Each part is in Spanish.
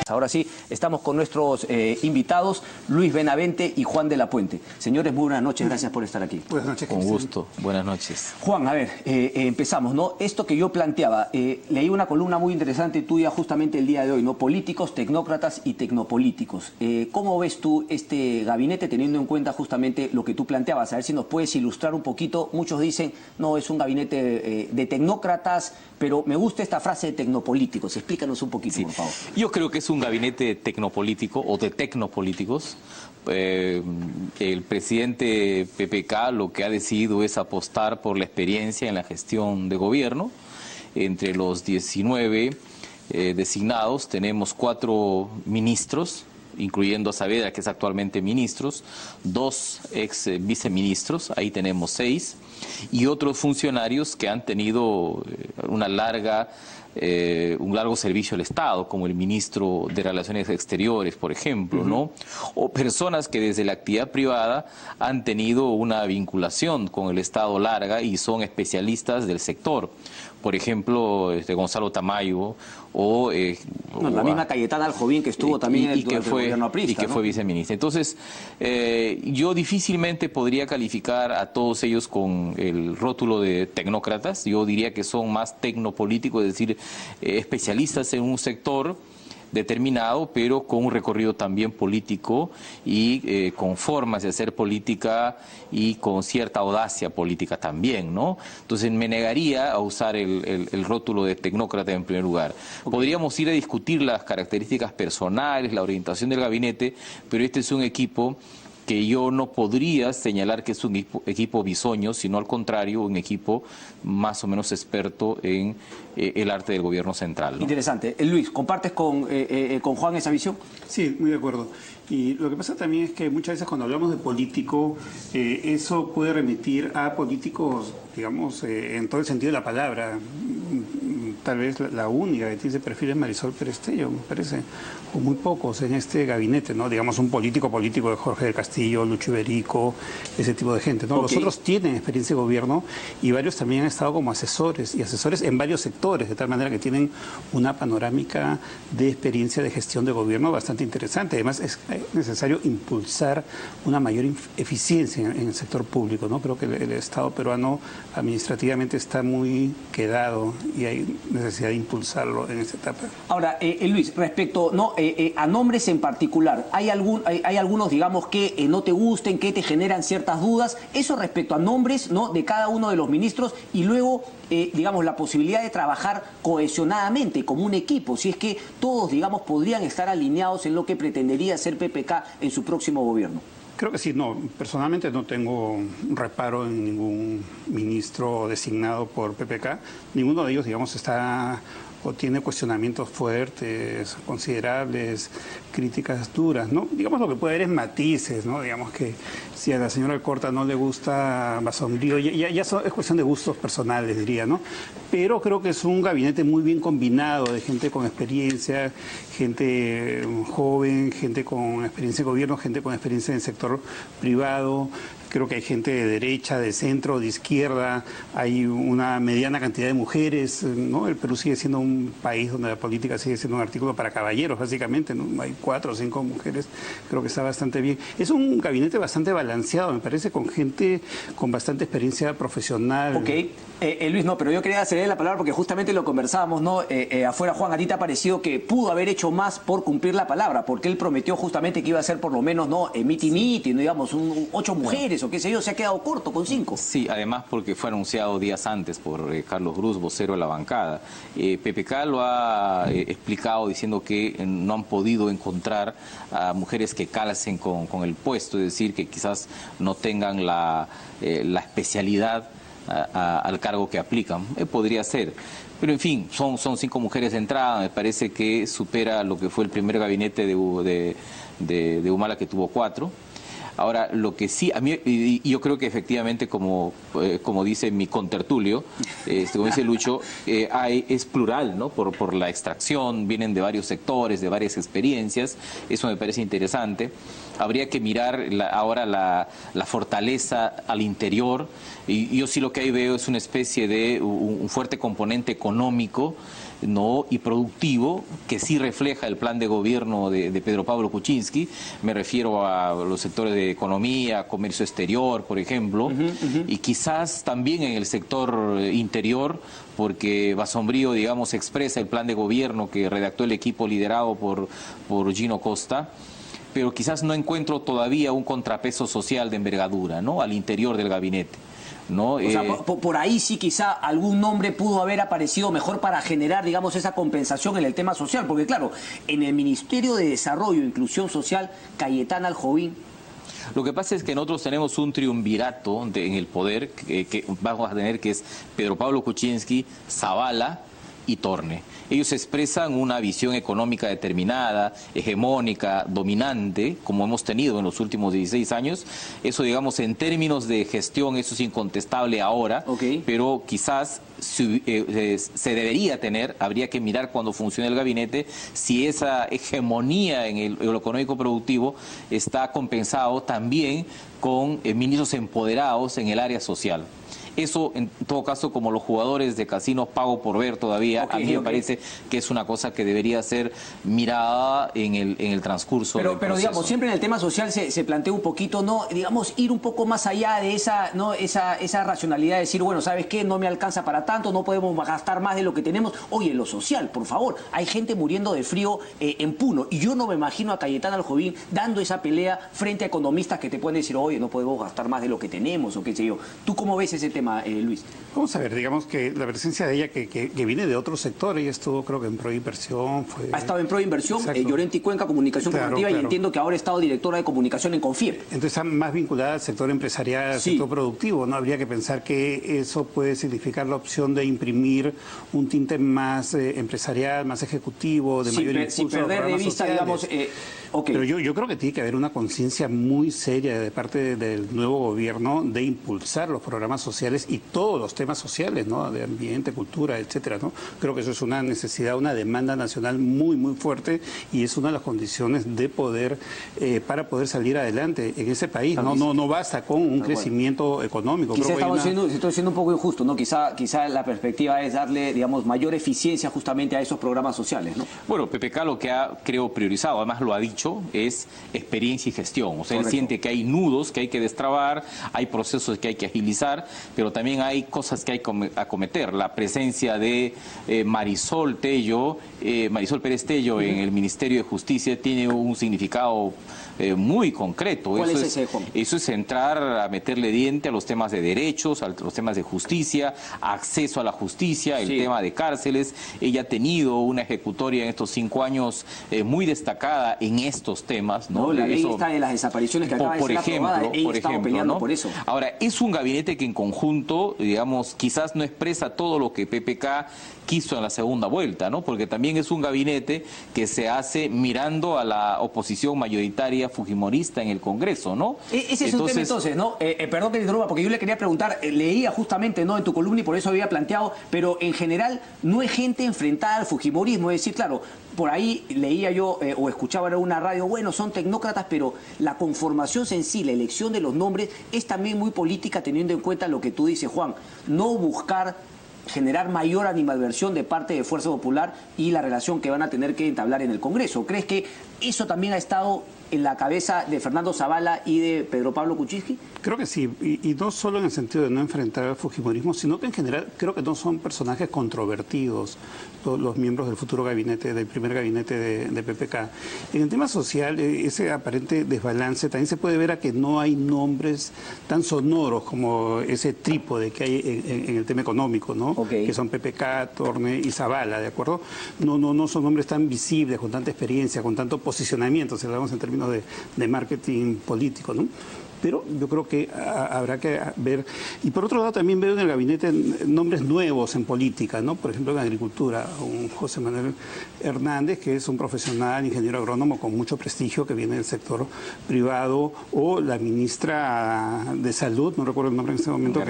Ahora sí, estamos con nuestros invitados, Luis Benavente y Juan de la Puente. Señores, muy buenas noches, gracias por estar aquí. Buenas noches, Con gusto, buenas noches. Juan, a ver, empezamos, ¿no? Esto que yo planteaba, leí una columna muy interesante tuya justamente el día de hoy, ¿no? Políticos, tecnócratas y tecnopolíticos. ¿Cómo ves tú este gabinete teniendo en cuenta justamente lo que tú planteabas? A ver si nos puedes ilustrar un poquito. Muchos dicen, no, es un gabinete de tecnócratas, pero me gusta esta frase de tecnopolíticos. Explícanos un poquito, Sí. por favor. Yo creo que es un gabinete tecnopolítico o de tecnopolíticos. El presidente PPK lo que ha decidido es apostar por la experiencia en la gestión de gobierno. Entre los 19 designados tenemos 4 ministros, incluyendo a Saavedra, que es actualmente ministros, 2 ex viceministros, ahí tenemos 6, y otros funcionarios que han tenido un largo servicio al Estado, como el ministro de Relaciones Exteriores, por ejemplo, ¿no? O personas que desde la actividad privada han tenido una vinculación con el Estado larga y son especialistas del sector. Por ejemplo, Gonzalo Tamayo o la misma Cayetana Aljovín, que estuvo también durante el gobierno aprista, y que ¿no? fue viceministra. Entonces, yo difícilmente podría calificar a todos ellos con el rótulo de tecnócratas. Yo diría que son más tecnopolíticos, es decir, especialistas en un sector determinado, pero con un recorrido también político y con formas de hacer política y con cierta audacia política también, ¿no? Entonces me negaría a usar el rótulo de tecnócrata en primer lugar. Podríamos ir a discutir las características personales, la orientación del gabinete, pero este es un equipo que yo no podría señalar que es un equipo bisoño, sino al contrario, un equipo más o menos experto en el arte del gobierno central, ¿no? Interesante. Luis, ¿compartes con Juan esa visión? Sí, muy de acuerdo. Y lo que pasa también es que muchas veces cuando hablamos de político, eso puede remitir a políticos, digamos, en todo el sentido de la palabra. Tal vez la única que tiene ese perfil es Marisol Perestello, me parece, o muy pocos en este gabinete, ¿no? Digamos, un político de Jorge del Castillo, Lucho Iberico, ese tipo de gente, ¿no? Okay. Los otros tienen experiencia de gobierno y varios también han estado como asesores, y asesores en varios sectores, de tal manera que tienen una panorámica de experiencia de gestión de gobierno bastante interesante. Además, es necesario impulsar una mayor eficiencia en el sector público, ¿no? Creo que el Estado peruano administrativamente está muy quedado y hay necesidad de impulsarlo en esta etapa. Ahora, Luis, respecto a nombres en particular, ¿hay algunos, digamos, que no te gusten, que te generan ciertas dudas? Eso respecto a nombres, ¿no?, de cada uno de los ministros y luego, digamos, la posibilidad de trabajar cohesionadamente como un equipo, si es que todos, digamos, podrían estar alineados en lo que pretendería hacer PPK en su próximo gobierno. Creo que sí, no. Personalmente no tengo un reparo en ningún ministro designado por PPK. Ninguno de ellos, digamos, está o tiene cuestionamientos fuertes, considerables, críticas duras, ¿no? Digamos, lo que puede haber es matices, ¿no? Digamos que si a la señora Alcorta no le gusta Basombrío, es cuestión de gustos personales, diría, ¿no? Pero creo que es un gabinete muy bien combinado de gente con experiencia, gente joven, gente con experiencia de gobierno, gente con experiencia en el sector privado. Creo que hay gente de derecha, de centro, de izquierda, hay una mediana cantidad de mujeres, ¿no? El Perú sigue siendo un país donde la política sigue siendo un artículo para caballeros, básicamente, ¿no? Hay 4 o 5 mujeres, creo que está bastante bien. Es un gabinete bastante balanceado, me parece, con gente con bastante experiencia profesional. Ok, Luis, no, pero yo quería ceder la palabra porque justamente lo conversábamos, ¿no? Afuera, Juan, a ti te ha parecido que pudo haber hecho más por cumplir la palabra, porque él prometió justamente que iba a ser por lo menos, ¿no?, miti-miti, digamos, 8 mujeres o qué sé yo, se ha quedado corto con 5. Sí, además porque fue anunciado días antes por Carlos Cruz, vocero de la bancada. PPK lo ha explicado diciendo que no han podido encontrar a mujeres que calcen con el puesto, es decir, que quizás no tengan la especialidad al cargo que aplican. Podría ser. Pero en fin, son 5 mujeres de entrada, me parece que supera lo que fue el primer gabinete de Humala, que tuvo 4. Ahora, lo que sí, a mí, y yo creo que efectivamente, como dice mi contertulio, como dice Lucho, es plural, ¿no? Por la extracción, vienen de varios sectores, de varias experiencias, eso me parece interesante. Habría que mirar ahora la fortaleza al interior, y yo sí lo que ahí veo es una especie de un fuerte componente económico, ¿no? y productivo que sí refleja el plan de gobierno de Pedro Pablo Kuczynski. Me refiero a los sectores de economía, comercio exterior, por ejemplo, y quizás también en el sector interior, porque Basombrío, digamos, expresa el plan de gobierno que redactó el equipo liderado por Gino Costa, pero quizás no encuentro todavía un contrapeso social de envergadura, ¿no? al interior del gabinete, ¿no? O sea, por ahí sí quizá algún nombre pudo haber aparecido mejor para generar, digamos, esa compensación en el tema social, porque claro, en el Ministerio de Desarrollo e Inclusión Social, Cayetana Aljovín. Lo que pasa es que nosotros tenemos un triunvirato en el poder que vamos a tener, que es Pedro Pablo Kuczynski, Zavala y Torne. Ellos expresan una visión económica determinada, hegemónica, dominante, como hemos tenido en los últimos 16 años. Eso, digamos, en términos de gestión, eso es incontestable ahora, pero quizás se debería tener, habría que mirar cuando funcione el gabinete, si esa hegemonía en lo económico productivo está compensado también con ministros empoderados en el área social. Eso, en todo caso, como los jugadores de casinos pago por ver todavía, a mí me parece que es una cosa que debería ser mirada en el transcurso del pero digamos, siempre en el tema social se plantea un poquito, ¿no? Digamos, ir un poco más allá de esa, ¿no? esa racionalidad de decir, bueno, ¿sabes qué? No me alcanza para tanto, no podemos gastar más de lo que tenemos. Oye, lo social, por favor, hay gente muriendo de frío en Puno, y yo no me imagino a Cayetana Aljovín dando esa pelea frente a economistas que te pueden decir, oye, no podemos gastar más de lo que tenemos, o qué sé yo. ¿Tú cómo ves ese tema, Luis? Vamos a ver, digamos que la presencia de ella que viene de otro sector, ella estuvo creo que en Proinversión. Ha estado en Proinversión, Llorenti Cuenca, Comunicación Cooperativa, y entiendo que ahora ha estado directora de comunicación en Confiep. Entonces está más vinculada al sector empresarial, al sector productivo, ¿no? Habría que pensar que eso puede significar la opción de imprimir un tinte más empresarial, más ejecutivo, de mayor impulso. Sin perder de vista, digamos... Pero yo creo que tiene que haber una conciencia muy seria de parte del nuevo gobierno de impulsar los programas sociales y todos los temas sociales, ¿no? De ambiente, cultura, etcétera, ¿no? Creo que eso es una necesidad, una demanda nacional muy, muy fuerte, y es una de las condiciones de poder, para poder salir adelante en ese país. No basta con un crecimiento económico. Quizá estoy siendo un poco injusto, ¿no? Quizá la perspectiva es darle, digamos, mayor eficiencia justamente a esos programas sociales, ¿no? Bueno, PPK lo que ha, creo, priorizado, además lo ha dicho, es experiencia y gestión. O sea, él siente que hay nudos que hay que destrabar, hay procesos que hay que agilizar, pero también hay cosas que hay que acometer. La presencia de Marisol Pérez Tello en el Ministerio de Justicia tiene un significado muy concreto. ¿Cuál es ese, Juan? Eso es entrar a meterle diente a los temas de derechos, a los temas de justicia, acceso a la justicia, el tema de cárceles. Ella ha tenido una ejecutoria en estos 5 años muy destacada en estos temas, ¿no? La ley está de las desapariciones que acaba de ser aprobada, ella estaba peleando por eso. Ahora, es un gabinete que en conjunto, digamos, quizás no expresa todo lo que PPK quiso en la segunda vuelta, ¿no? Porque también es un gabinete que se hace mirando a la oposición mayoritaria fujimorista en el Congreso, ¿no? Ese es un tema entonces, ¿no? Perdón que te interrumpa, porque yo le quería preguntar, leía justamente, ¿no?, en tu columna, y por eso había planteado, pero en general no es gente enfrentada al fujimorismo, es decir, claro, por ahí leía yo o escuchaba en una radio, bueno, son tecnócratas, pero la conformación en sí, la elección de los nombres, es también muy política, teniendo en cuenta lo que tú dices, Juan, no buscar generar mayor animadversión de parte de Fuerza Popular y la relación que van a tener que entablar en el Congreso. ¿Crees que eso también ha estado en la cabeza de Fernando Zavala y de Pedro Pablo Kuczynski? Creo que sí, y no solo en el sentido de no enfrentar al fujimorismo, sino que en general creo que no son personajes controvertidos los miembros del futuro gabinete, del primer gabinete de PPK. En el tema social, ese aparente desbalance también se puede ver a que no hay nombres tan sonoros como ese trípode que hay en el tema económico, ¿no? Que son PPK, Torne y Zavala, ¿de acuerdo? No son nombres tan visibles, con tanta experiencia, con tanto posicionamiento, si hablamos en términos de marketing político, ¿no? Pero yo creo que habrá que ver. Y por otro lado también veo en el gabinete nombres nuevos en política, ¿no? Por ejemplo, en agricultura, un José Manuel Hernández, que es un profesional, ingeniero agrónomo con mucho prestigio, que viene del sector privado, o la ministra de Salud, no recuerdo el nombre en este momento,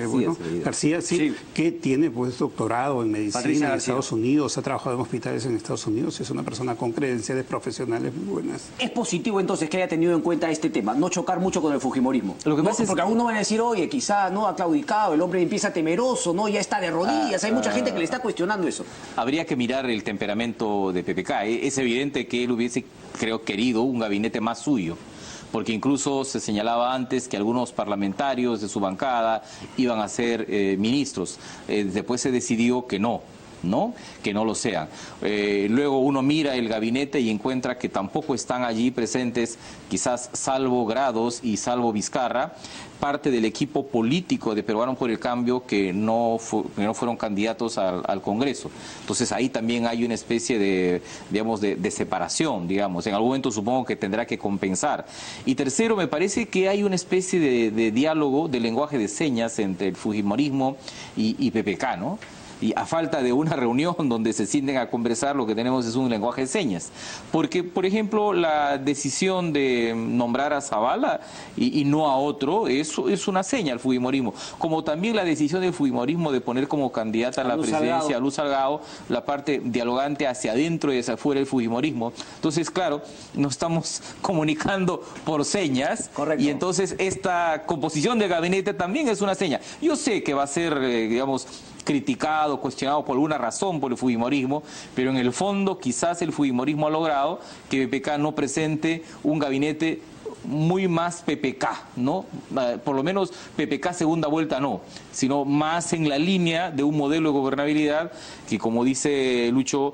García, sí, que tiene pues doctorado en medicina en Estados Unidos, ha trabajado en hospitales en Estados Unidos, es una persona con credenciales profesionales muy buenas. Es positivo entonces que haya tenido en cuenta este tema, no chocar mucho con el fujimorismo. Fujimorismo? Lo que ¿No? pasa es porque algunos van a decir, oye, quizá no ha claudicado, el hombre empieza temeroso, no, ya está de rodillas, hay mucha gente que le está cuestionando eso. Habría que mirar el temperamento de PPK. Es evidente que él hubiese, creo, querido un gabinete más suyo, porque incluso se señalaba antes que algunos parlamentarios de su bancada iban a ser ministros. Después se decidió que no, que no lo sean. Luego uno mira el gabinete y encuentra que tampoco están allí presentes, quizás salvo Grados y salvo Vizcarra, parte del equipo político de Peruanos por el Cambio que no fueron candidatos al Congreso. Entonces ahí también hay una especie de, digamos, de separación, digamos. En algún momento supongo que tendrá que compensar. Y tercero, me parece que hay una especie de diálogo, de lenguaje de señas entre el Fujimorismo y PPK, ¿no? Y a falta de una reunión donde se sienten a conversar, lo que tenemos es un lenguaje de señas. Porque, por ejemplo, la decisión de nombrar a Zavala y no a otro es una seña al Fujimorismo. Como también la decisión del Fujimorismo de poner como candidata a la presidencia a Luz Salgado, la parte dialogante hacia adentro y hacia afuera del Fujimorismo. Entonces, claro, nos estamos comunicando por señas. Correcto. Y entonces esta composición de gabinete también es una seña. Yo sé que va a ser, digamos, criticado, cuestionado por alguna razón por el Fujimorismo, pero en el fondo quizás el Fujimorismo ha logrado que PPK no presente un gabinete muy más PPK, ¿no? Por lo menos PPK segunda vuelta no, sino más en la línea de un modelo de gobernabilidad que, como dice Lucho,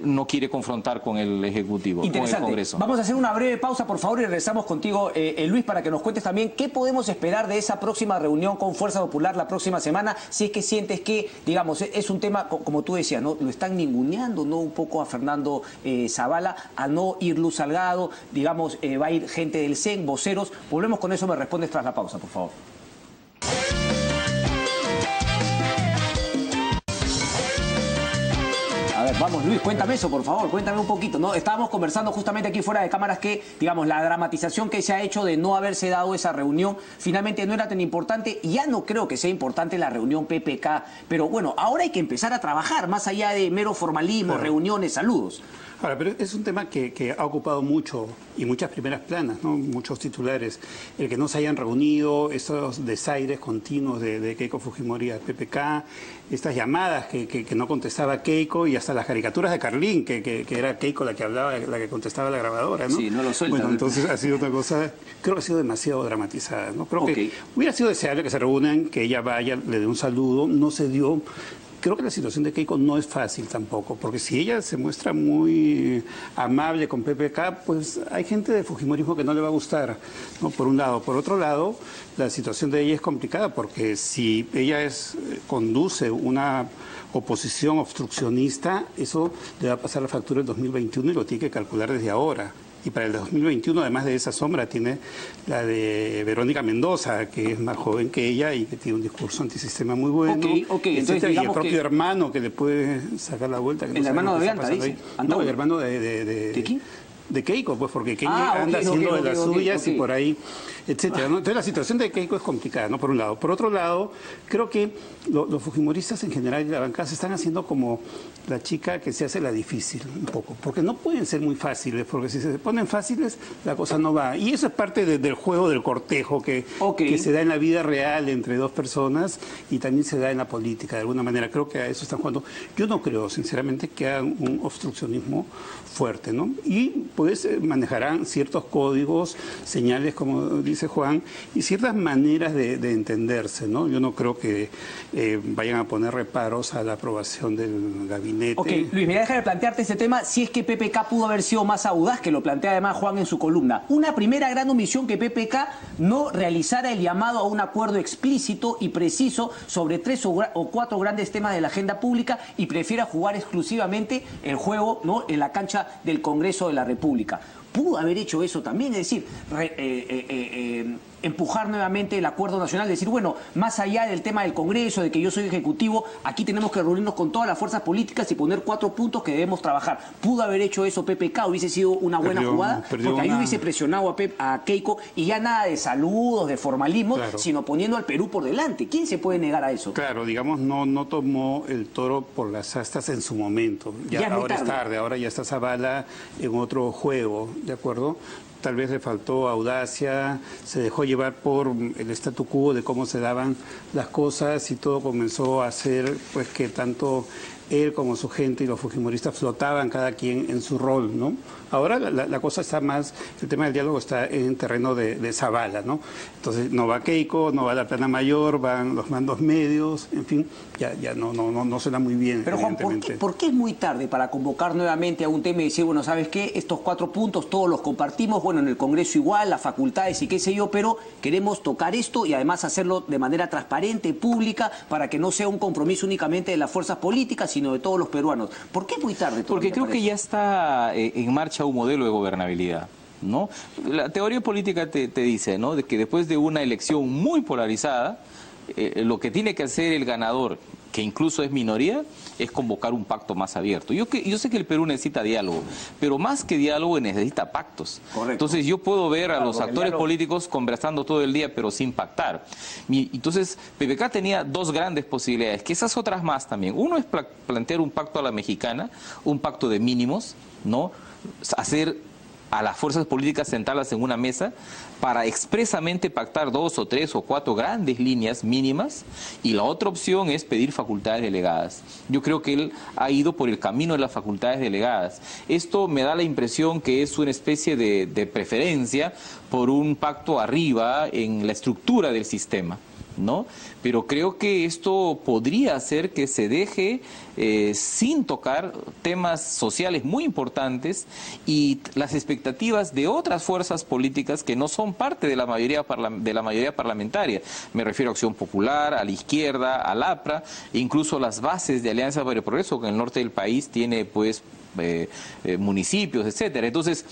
no quiere confrontar con el Ejecutivo, con el Congreso. Vamos a hacer una breve pausa, por favor, y regresamos contigo, Luis, para que nos cuentes también qué podemos esperar de esa próxima reunión con Fuerza Popular la próxima semana, si es que sientes que, digamos, es un tema, como tú decías, ¿no? Lo están ninguneando, ¿no? Un poco a Fernando Zavala, a no ir Luz Salgado, digamos, va a ir gente del CEN, voceros. Volvemos con eso, me respondes tras la pausa, por favor. A ver, vamos, Luis, cuéntame eso, por favor, cuéntame un poquito, ¿no? Estábamos conversando justamente aquí fuera de cámaras que, digamos, la dramatización que se ha hecho de no haberse dado esa reunión finalmente no era tan importante, y ya no creo que sea importante la reunión PPK, pero bueno, ahora hay que empezar a trabajar, más allá de mero formalismo, claro, reuniones, saludos. Ahora, pero es un tema que ha ocupado mucho y muchas primeras planas, ¿no? Muchos titulares. El que no se hayan reunido, esos desaires continuos de Keiko Fujimori a PPK, estas llamadas que no contestaba Keiko y hasta las caricaturas de Carlín, que era Keiko la que hablaba, la que contestaba la grabadora, ¿no? Sí, no lo suelta. Bueno, entonces ha sido otra cosa, creo que ha sido demasiado dramatizada, ¿no? Creo que hubiera sido deseable que se reúnan, que ella vaya, le dé un saludo, no se dio. Creo que la situación de Keiko no es fácil tampoco, porque si ella se muestra muy amable con PPK, pues hay gente de Fujimorismo que no le va a gustar, ¿no? Por un lado. Por otro lado, la situación de ella es complicada, porque si ella conduce una oposición obstruccionista, eso le va a pasar la factura en 2021 y lo tiene que calcular desde ahora. Y para el 2021, además de esa sombra, tiene la de Verónica Mendoza, que es más joven que ella y que tiene un discurso antisistema muy bueno. Entonces, y el propio hermano que le puede sacar la vuelta. Que el hermano de Bianca, dice. No, el hermano ¿De quién? De Keiko, pues porque Keiko anda haciendo de las suyas y por ahí, etcétera, ¿no? Entonces la situación de Keiko es complicada, ¿no? Por un lado. Por otro lado, creo que los fujimoristas en general y la bancada se están haciendo como la chica que se hace la difícil un poco, porque no pueden ser muy fáciles, porque si se ponen fáciles la cosa no va. Y eso es parte del juego del cortejo que se da en la vida real entre dos personas y también se da en la política de alguna manera. Creo que a eso están jugando. Yo no creo, sinceramente, que hagan un obstruccionismo fuerte, ¿no? Y pues manejarán ciertos códigos, señales, como dice Juan, y ciertas maneras de entenderse, ¿no? Yo no creo que vayan a poner reparos a la aprobación del gabinete. Ok, Luis, me voy a dejar de plantearte este tema, si es que PPK pudo haber sido más audaz, que lo plantea además Juan en su columna. Una primera gran omisión, que PPK no realizara el llamado a un acuerdo explícito y preciso sobre 3 o 4 grandes temas de la agenda pública y prefiera jugar exclusivamente el juego, ¿no?, en la cancha del Congreso de la República. Pudo haber hecho eso también, es decir, empujar nuevamente el acuerdo nacional, decir, bueno, más allá del tema del Congreso, de que yo soy ejecutivo, aquí tenemos que reunirnos con todas las fuerzas políticas y poner 4 puntos que debemos trabajar. ¿Pudo haber hecho eso PPK? ¿Hubiese sido una buena jugada? Porque ahí hubiese presionado a Keiko y ya nada de saludos, de formalismo, sino poniendo al Perú por delante. ¿Quién se puede negar a eso? Claro, digamos, no tomó el toro por las astas en su momento. Ya ahora es tarde, ahora ya está Zavala en otro juego, ¿de acuerdo? tal vez le faltó audacia, se dejó llevar por el statu quo de cómo se daban las cosas y todo comenzó a hacer pues que tanto él como su gente y los fujimoristas flotaban cada quien en su rol, ¿no? Ahora la cosa está más, el tema del diálogo está en terreno de Zabala, ¿no? Entonces no va Keiko, no va la plana mayor, van los mandos medios, en fin, ya no suena muy bien. Pero Juan, ¿por qué es muy tarde para convocar nuevamente a un tema y decir, bueno, ¿sabes qué? Estos 4 puntos todos los compartimos, bueno, en el Congreso igual, las facultades y qué sé yo, pero queremos tocar esto y además hacerlo de manera transparente, pública, para que no sea un compromiso únicamente de las fuerzas políticas, sino de todos los peruanos? ¿Por qué es muy tarde? Porque creo que ya está en marcha un modelo de gobernabilidad, ¿no? La teoría política te dice, ¿no?, de que después de una elección muy polarizada, lo que tiene que hacer el ganador, que incluso es minoría, es convocar un pacto más abierto. Yo sé que el Perú necesita diálogo, pero más que diálogo necesita pactos. Correcto. Entonces yo puedo ver a los actores políticos conversando todo el día, pero sin pactar. Entonces PPK tenía 2 grandes posibilidades, que esas otras más también. Uno es plantear un pacto a la mexicana, un pacto de mínimos, ¿no? Hacer a las fuerzas políticas sentarlas en una mesa para expresamente pactar 2 o 3 o 4 grandes líneas mínimas, y la otra opción es pedir facultades delegadas. Yo creo que él ha ido por el camino de las facultades delegadas. Esto me da la impresión que es una especie de preferencia por un pacto arriba en la estructura del sistema, ¿no? Pero creo que esto podría hacer que se deje sin tocar temas sociales muy importantes y las expectativas de otras fuerzas políticas que no son parte de la mayoría parlamentaria. Me refiero a Acción Popular, a la izquierda, al APRA, e incluso las bases de Alianza para el Progreso, que en el norte del país tiene pues municipios, etcétera. Entonces,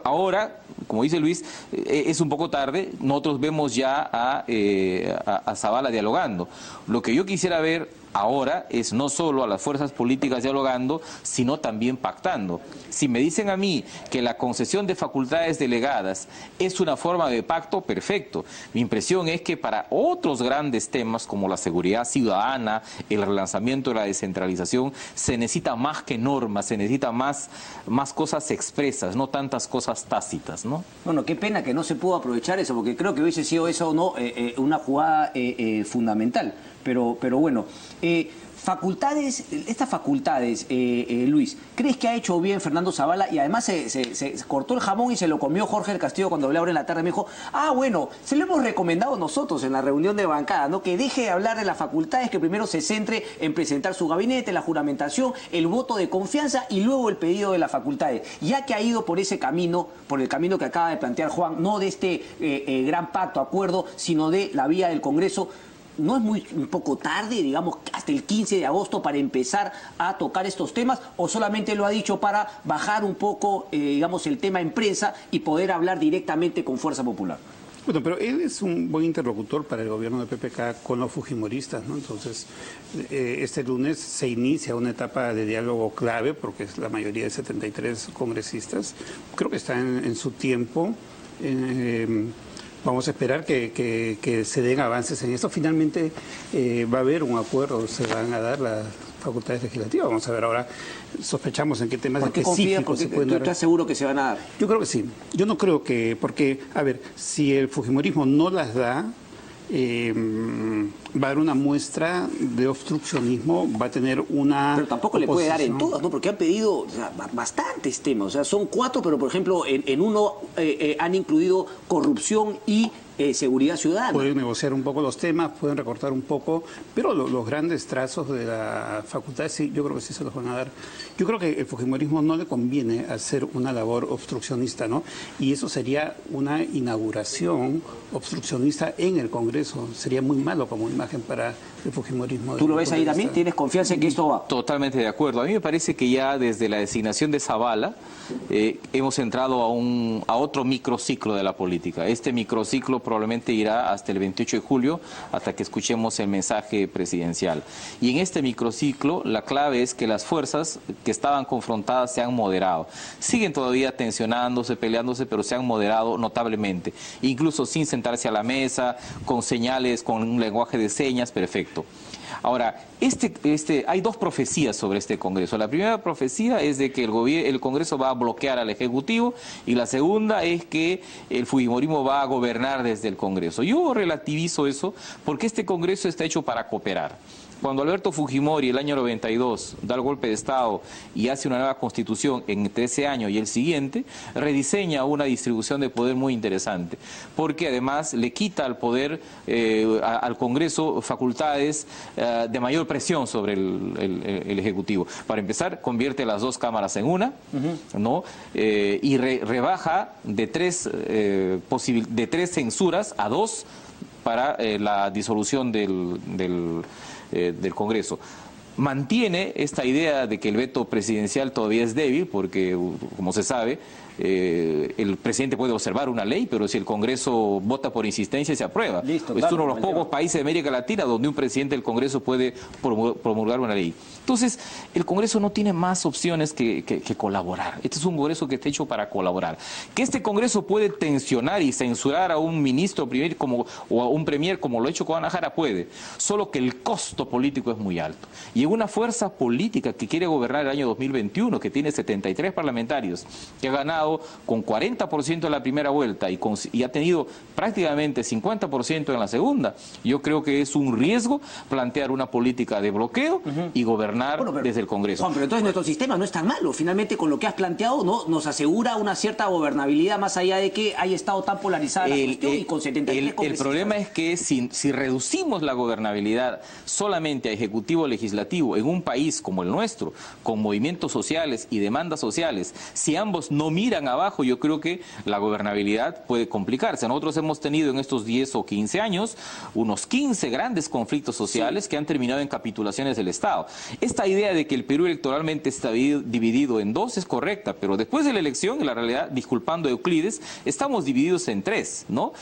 ahora, como dice Luis, es un poco tarde. Nosotros vemos ya a Zabala dialogando. Lo que yo quisiera ver ahora es no solo a las fuerzas políticas dialogando, sino también pactando. Si me dicen a mí que la concesión de facultades delegadas es una forma de pacto, perfecto. Mi impresión es que para otros grandes temas como la seguridad ciudadana, el relanzamiento de la descentralización, se necesita más que normas, se necesita más cosas expresas, no tantas cosas tácitas, ¿no? Bueno, qué pena que no se pudo aprovechar eso, porque creo que hubiese sido eso no una jugada fundamental. Pero bueno, estas facultades, Luis, ¿crees que ha hecho bien Fernando Zabala? Y además se cortó el jamón y se lo comió Jorge del Castillo cuando hablé ahora en la tarde. Me dijo, bueno, se lo hemos recomendado nosotros en la reunión de bancada, ¿no? Que deje de hablar de las facultades, que primero se centre en presentar su gabinete, la juramentación, el voto de confianza y luego el pedido de las facultades. Ya que ha ido por ese camino, por el camino que acaba de plantear Juan, no de este gran pacto, acuerdo, sino de la vía del Congreso, ¿no es un poco tarde, digamos, hasta el 15 de agosto para empezar a tocar estos temas? ¿O solamente lo ha dicho para bajar un poco, digamos, el tema en prensa y poder hablar directamente con Fuerza Popular? Bueno, pero él es un buen interlocutor para el gobierno de PPK con los fujimoristas, ¿no? Entonces, este lunes se inicia una etapa de diálogo clave, porque es la mayoría de 73 congresistas. Creo que está en su tiempo. Vamos a esperar que se den avances en esto. Finalmente va a haber un acuerdo, se van a dar las facultades legislativas. Vamos a ver ahora, sospechamos en qué temas específicos se pueden dar. ¿Tú estás seguro que se van a dar? Yo creo que sí. Yo no creo que, porque, a ver, si el fujimorismo no las da, va a haber una muestra de obstruccionismo, va a tener una... Pero tampoco le puede dar en todas, ¿no? Porque han pedido bastantes temas, o sea, son 4, pero por ejemplo en uno han incluido corrupción y seguridad ciudadana. Pueden negociar un poco los temas, pueden recortar un poco, pero los grandes trazos de la facultad, sí, yo creo que sí se los van a dar. Yo creo que el fujimorismo no le conviene hacer una labor obstruccionista, ¿no? Y eso sería una inauguración obstruccionista en el Congreso. Sería muy malo como imagen para el fujimorismo. ¿Tú lo ves ahí también? ¿Tienes confianza en que esto va? Totalmente de acuerdo. A mí me parece que ya desde la designación de Zabala hemos entrado a otro microciclo de la política. Este microciclo probablemente irá hasta el 28 de julio, hasta que escuchemos el mensaje presidencial. Y en este microciclo la clave es que las fuerzas que estaban confrontadas se han moderado. Siguen todavía tensionándose, peleándose, pero se han moderado notablemente. Incluso sin sentarse a la mesa, con señales, con un lenguaje de señas, perfecto. Ahora, hay dos profecías sobre este Congreso. La primera profecía es de que el Congreso va a bloquear al Ejecutivo, y la segunda es que el fujimorismo va a gobernar desde el Congreso. Yo relativizo eso porque este Congreso está hecho para cooperar. Cuando Alberto Fujimori, el año 92, da el golpe de Estado y hace una nueva constitución entre ese año y el siguiente, rediseña una distribución de poder muy interesante, porque además le quita al poder, al Congreso, facultades de mayor presión sobre el Ejecutivo. Para empezar, convierte las dos cámaras en una, ¿no? Y rebaja de tres censuras a 2 para la disolución del Congreso. Mantiene esta idea de que el veto presidencial todavía es débil, porque, como se sabe, el presidente puede observar una ley, pero si el Congreso vota por insistencia, se aprueba. Listo, es uno de los pocos países de América Latina donde un presidente del Congreso puede promulgar una ley. Entonces, el Congreso no tiene más opciones que colaborar. Este es un Congreso que está hecho para colaborar. Que este Congreso puede tensionar y censurar a un ministro o a un premier como lo ha hecho Guanajara, puede. Solo que el costo político es muy alto. Y en una fuerza política que quiere gobernar el año 2021, que tiene 73 parlamentarios, que ha ganado con 40% en la primera vuelta y ha tenido prácticamente 50% en la segunda, yo creo que es un riesgo plantear una política de bloqueo y gobernar desde el Congreso. Juan, pero entonces nuestro sistema no es tan malo. Finalmente, con lo que has planteado, ¿no?, nos asegura una cierta gobernabilidad, más allá de que haya estado tan polarizada la cuestión y con 73 el problema es que si reducimos la gobernabilidad solamente a ejecutivo legislativo en un país como el nuestro, con movimientos sociales y demandas sociales, si ambos no miran abajo, yo creo que la gobernabilidad puede complicarse. Nosotros hemos tenido en estos 10 o 15 años unos 15 grandes conflictos sociales que han terminado en capitulaciones del Estado. Esta idea de que el Perú electoralmente está dividido en 2 es correcta, pero después de la elección, en la realidad, disculpando a Euclides, estamos divididos en 3, ¿no?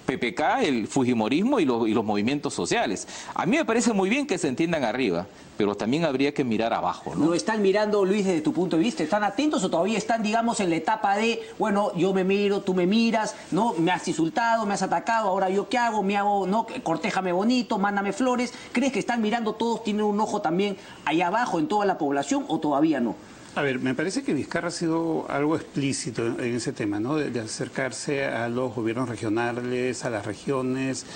PPK, el fujimorismo y los movimientos sociales. A mí me parece muy bien que se entiendan arriba, pero también habría que mirar abajo, ¿no? ¿Lo están mirando, Luis, desde tu punto de vista? ¿Están atentos o todavía están, digamos, en la etapa de, bueno, yo me miro, tú me miras, ¿no? Me has insultado, me has atacado, ahora yo qué hago? Me hago, ¿no? Cortéjame bonito, mándame flores. ¿Crees que están mirando todos, tienen un ojo también allá abajo en toda la población o todavía no? A ver, me parece que Vizcarra ha sido algo explícito en ese tema, ¿no? De acercarse a los gobiernos regionales, a las regiones.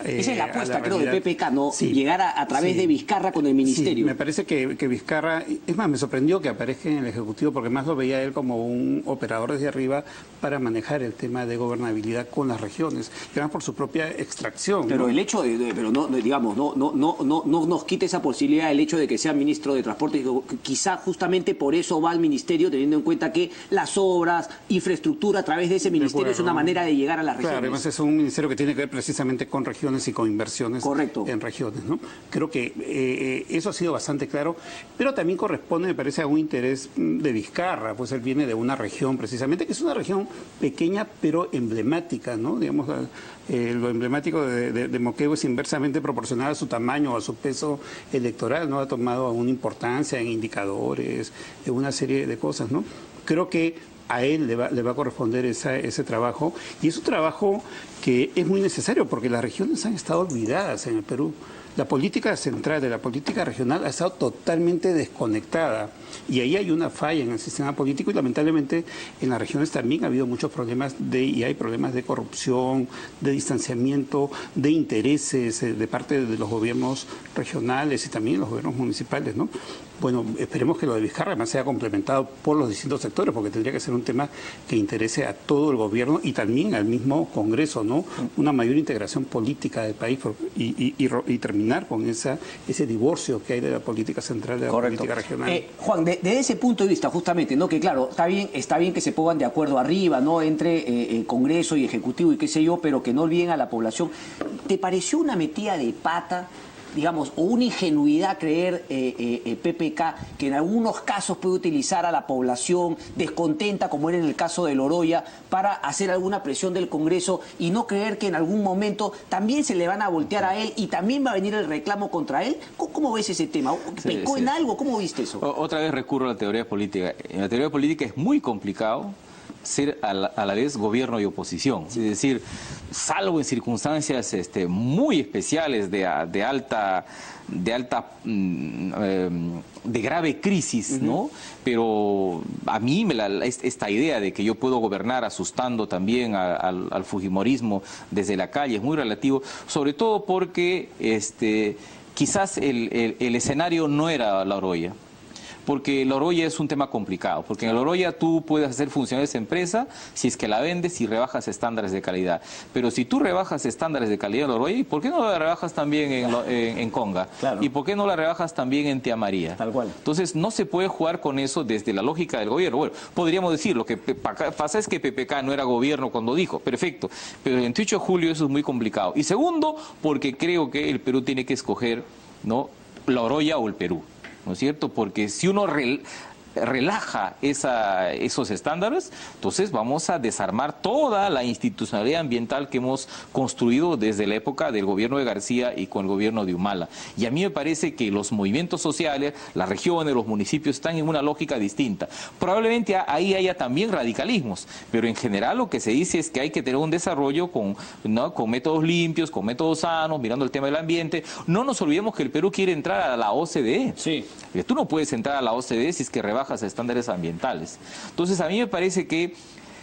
Esa es la apuesta, creo, de PPK, ¿no? Sí, llegar a través de Vizcarra con el ministerio. Sí, me parece que Vizcarra, es más, me sorprendió que aparezca en el Ejecutivo, porque más lo veía él como un operador desde arriba para manejar el tema de gobernabilidad con las regiones, y además por su propia extracción. Pero ¿no? el hecho pero no, digamos, no nos quite esa posibilidad el hecho de que sea ministro de Transporte, quizá justamente por eso va al ministerio, teniendo en cuenta que las obras, infraestructura a través de ese ministerio es una manera de llegar a las regiones. Claro, además es un ministerio que tiene que ver precisamente con regiones y con inversiones. Correcto. En regiones, ¿no? Creo que eso ha sido bastante claro, pero también corresponde, me parece, a un interés de Vizcarra, pues él viene de una región precisamente, que es una región pequeña pero emblemática, ¿no? Digamos, lo emblemático de Moquegua es inversamente proporcional a su tamaño o a su peso electoral, ¿no? Ha tomado una importancia en indicadores, en una serie de cosas, ¿no? Creo que a él le va a corresponder ese trabajo, y es un trabajo que es muy necesario porque las regiones han estado olvidadas en el Perú. La política central de la política regional ha estado totalmente desconectada, y ahí hay una falla en el sistema político, y lamentablemente en las regiones también ha habido muchos problemas y hay problemas de corrupción, de distanciamiento, de intereses de parte de los gobiernos regionales y también los gobiernos municipales, ¿no? Bueno, esperemos que lo de Vizcarra además sea complementado por los distintos sectores, porque tendría que ser un tema que interese a todo el gobierno y también al mismo Congreso, ¿no? Una mayor integración política del país y terminar con ese divorcio que hay de la política central de la política regional. Juan, desde ese punto de vista, justamente, ¿no? Que claro, está bien que se pongan de acuerdo arriba, ¿no? Entre Congreso y Ejecutivo y qué sé yo, pero que no olviden a la población. ¿Te pareció una metida de pata, digamos, o una ingenuidad creer PPK que en algunos casos puede utilizar a la población descontenta, como era en el caso de Loroya, para hacer alguna presión del Congreso, y no creer que en algún momento también se le van a voltear a él y también va a venir el reclamo contra él? ¿Cómo ves ese tema? ¿Pecó en algo? ¿Cómo viste eso? Otra vez recurro a la teoría política. En la teoría política es muy complicado ser a la vez gobierno y oposición. Es decir, salvo en circunstancias muy especiales de grave crisis, ¿no? Pero a mí esta idea de que yo puedo gobernar asustando también al fujimorismo desde la calle es muy relativo, sobre todo porque quizás el escenario no era La Oroya. Porque La Oroya es un tema complicado, porque en La Oroya tú puedes hacer funcionar esa empresa si es que la vendes y rebajas estándares de calidad. Pero si tú rebajas estándares de calidad en La Oroya, ¿y por qué no la rebajas también en Conga? Claro. ¿Y por qué no la rebajas también en Tía María? Tal cual. Entonces no se puede jugar con eso desde la lógica del gobierno. Bueno, podríamos decir, lo que pasa es que PPK no era gobierno cuando dijo, perfecto, pero el 28 de julio eso es muy complicado. Y segundo, porque creo que el Perú tiene que escoger, ¿no?, La Oroya o el Perú. ¿No es cierto? Porque si uno relaja esos estándares, entonces vamos a desarmar toda la institucionalidad ambiental que hemos construido desde la época del gobierno de García y con el gobierno de Humala. Y a mí me parece que los movimientos sociales, las regiones, los municipios están en una lógica distinta. Probablemente ahí haya también radicalismos, pero en general lo que se dice es que hay que tener un desarrollo con métodos limpios, con métodos sanos, mirando el tema del ambiente. No nos olvidemos que el Perú quiere entrar a la OCDE. Sí. Tú no puedes entrar a la OCDE si es que rebajas estándares ambientales. Entonces a mí me parece que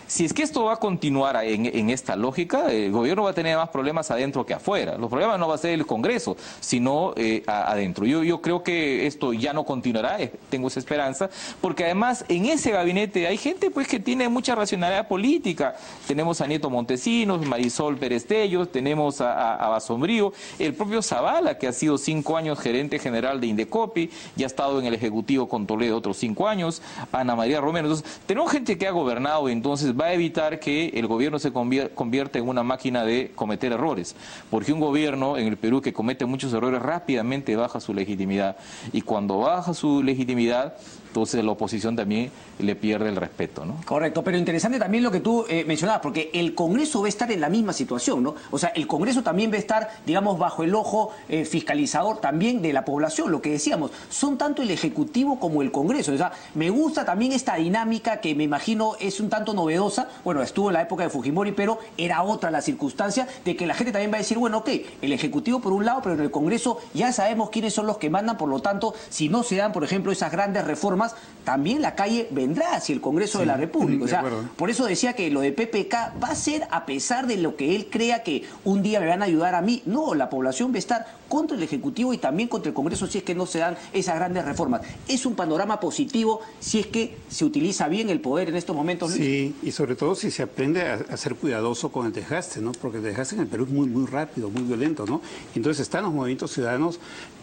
si es que esto va a continuar en esta lógica, el gobierno va a tener más problemas adentro que afuera. Los problemas no va a ser el Congreso, sino adentro. Yo creo que esto ya no continuará, tengo esa esperanza, porque además en ese gabinete hay gente pues que tiene mucha racionalidad política. Tenemos a Nieto Montesinos, Marisol Pérez Tello, tenemos a Basombrío, el propio Zavala, que ha sido 5 años gerente general de Indecopi, y ha estado en el Ejecutivo con Toledo otros 5 años, Ana María Romero. Entonces, tenemos gente que ha gobernado, entonces va a evitar que el gobierno se convierta en una máquina de cometer errores, porque un gobierno en el Perú que comete muchos errores rápidamente baja su legitimidad, y cuando baja su legitimidad, entonces la oposición también le pierde el respeto, ¿no? Correcto, pero interesante también lo que tú mencionabas, porque el Congreso va a estar en la misma situación, ¿no? O sea, el Congreso también va a estar, digamos, bajo el ojo fiscalizador también de la población, lo que decíamos, son tanto el Ejecutivo como el Congreso. O sea, me gusta también esta dinámica que me imagino es un tanto novedosa. Bueno, estuvo en la época de Fujimori, pero era otra la circunstancia de que la gente también va a decir, bueno, ok, el Ejecutivo por un lado, pero en el Congreso ya sabemos quiénes son los que mandan, por lo tanto, si no se dan, por ejemplo, esas grandes reformas, también la calle vendrá hacia el Congreso de la República. O sea, por eso decía que lo de PPK va a ser a pesar de lo que él crea que un día me van a ayudar a mí. No, la población va a estar contra el Ejecutivo y también contra el Congreso si es que no se dan esas grandes reformas. Es un panorama positivo si es que se utiliza bien el poder en estos momentos, Luis. Sí, y sobre todo si se aprende a ser cuidadoso con el desgaste, ¿no? Porque el desgaste en el Perú es muy rápido, muy violento, ¿no? Entonces están los movimientos ciudadanos,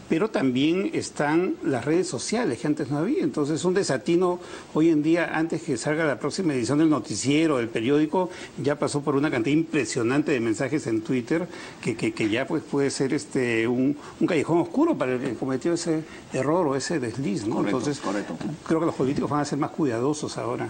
pero también están las redes sociales que antes no había. Entonces un desatino hoy en día, antes que salga la próxima edición del noticiero, del periódico, ya pasó por una cantidad impresionante de mensajes en Twitter que ya pues puede ser un callejón oscuro para el que cometió ese error o ese desliz, ¿no? Entonces creo que los políticos van a ser más cuidadosos ahora.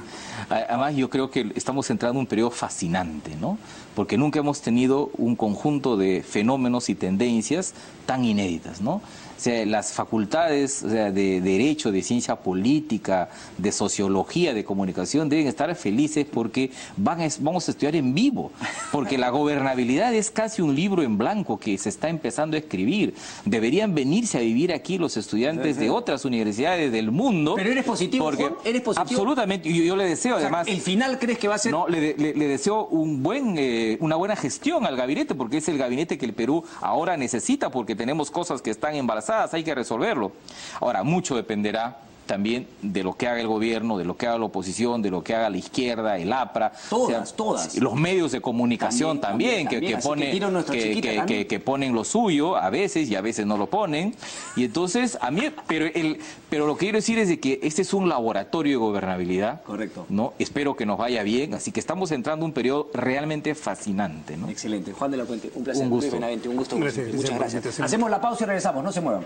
Además yo creo que estamos entrando en un periodo fascinante, ¿no? Porque nunca hemos tenido un conjunto de fenómenos y tendencias tan inéditas, ¿no? O sea, las facultades, o sea, de Derecho, de Ciencia Política, de Sociología, de Comunicación, deben estar felices porque vamos a estudiar en vivo, porque la gobernabilidad es casi un libro en blanco que se está empezando a escribir. Deberían venirse a vivir aquí los estudiantes de otras universidades del mundo. Pero eres positivo, porque, Juan, eres positivo. Absolutamente, yo le deseo, o sea, además... ¿El final crees que va a ser...? No, le deseo una buena gestión al gabinete, porque es el gabinete que el Perú ahora necesita, porque tenemos cosas que están embarazadas, hay que resolverlo. Ahora, mucho dependerá también de lo que haga el gobierno, de lo que haga la oposición, de lo que haga la izquierda, el APRA. Todas. Los medios de comunicación también que ponen lo suyo a veces y a veces no lo ponen. Y entonces, a mí, pero lo que quiero decir es de que este es un laboratorio de gobernabilidad. Correcto. ¿No? Espero que nos vaya bien, así que estamos entrando en un periodo realmente fascinante, ¿no? Excelente. Juan de la Puente, un placer. Un gusto. Luis Benavente, un gusto. Gracias. Muchas gracias. Hacemos la pausa y regresamos, no se muevan.